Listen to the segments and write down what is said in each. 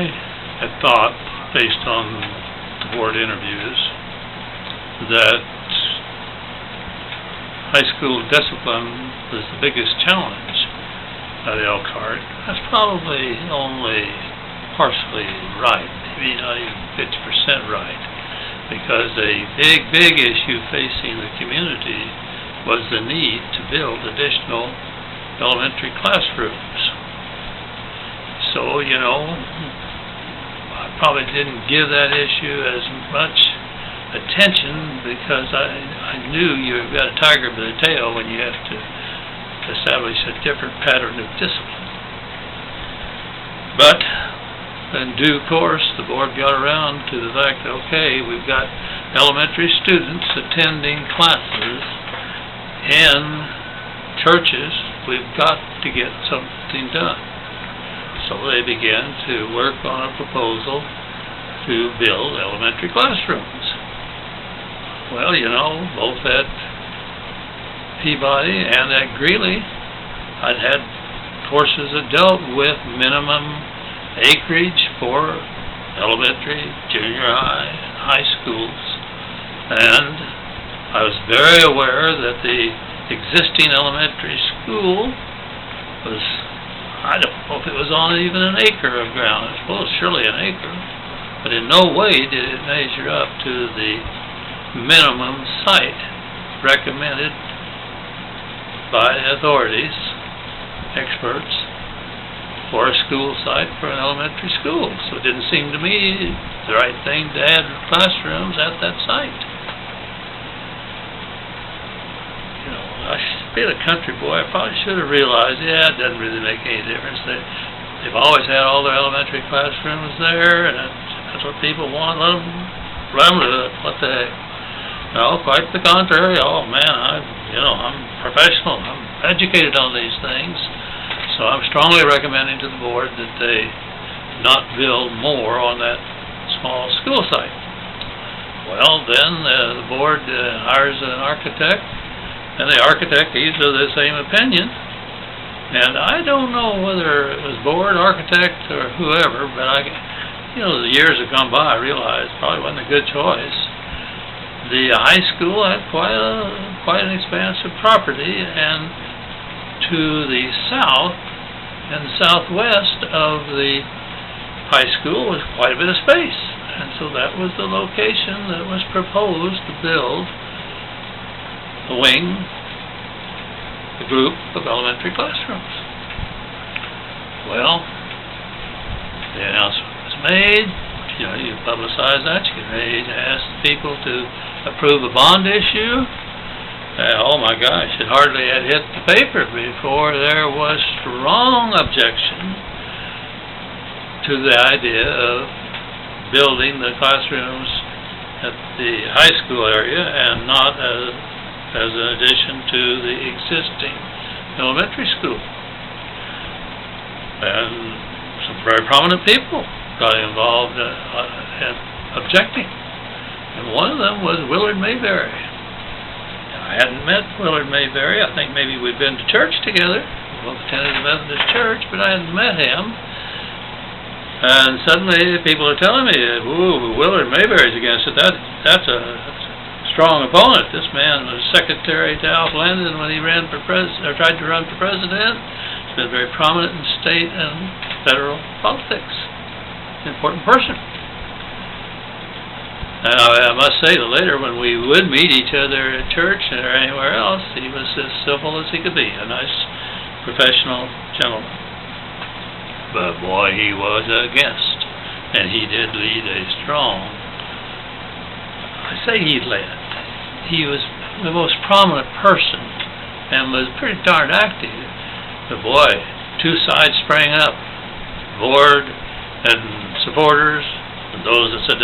I had thought, based on the board interviews, that high school discipline was the biggest challenge at Elkhart. That's probably only partially right, maybe not even 50% right, because a big issue facing the community was the need to build additional elementary classrooms. So, you know, I probably didn't give that issue as much attention because I knew you've got a tiger by the tail when you have to establish a different pattern of discipline. But in due course, the board got around to the fact that, okay, we've got elementary students attending classes in churches, we've got to get something done. So they began to work on a proposal to build elementary classrooms. Well, you know, both at Peabody and at Greeley, I'd had courses that dealt with minimum acreage for elementary, junior high, and high schools. And I was very aware that the existing elementary school was, I don't know if it was on even an acre of ground. I suppose surely an acre. But in no way did it measure up to the minimum site recommended by authorities, experts, for a school site for an elementary school. So it didn't seem to me the right thing to add classrooms at that site. You know, being a country boy, I probably should have realized, yeah, it doesn't really make any difference. They've always had all their elementary classrooms there, and that's what people want. Let them do it. What the heck? No, quite the contrary. Oh man, I'm professional. I'm educated on these things. So I'm strongly recommending to the board that they not build more on that small school site. Well, then the board hires an architect, and the architect is of the same opinion. And I don't know whether it was board, architect, or whoever, but the years have gone by, I realized it probably wasn't a good choice. The high school had quite an expansive property, and to the south and southwest of the high school was quite a bit of space. And so that was the location that was proposed to build a group of elementary classrooms. Well, the announcement was made. You publicize that. You can ask people to approve a bond issue. Oh my gosh, it hardly had hit the paper before there was strong objection to the idea of building the classrooms at the high school area and not as an addition to the existing elementary school. And some very prominent people got involved in objecting. And one of them was Willard Mayberry. I hadn't met Willard Mayberry. I think maybe we'd been to church together. We both attended the Methodist church, but I hadn't met him. And suddenly people are telling me, ooh, Willard Mayberry's against it. That's a strong opponent. This man was secretary to Alf Landon when he ran for tried to run for president. He's been very prominent in state and federal politics. An important person. And I must say that later when we would meet each other at church or anywhere else, he was as civil as he could be, a nice professional gentleman. But boy, he was against, and he did lead a strong, I say he led, he was the most prominent person and was pretty darn active. But boy, two sides sprang up, board and supporters, and those that said,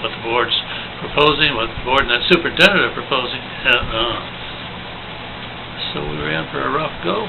what the board's proposing, what the board and the superintendent are proposing. So we were in for a rough go.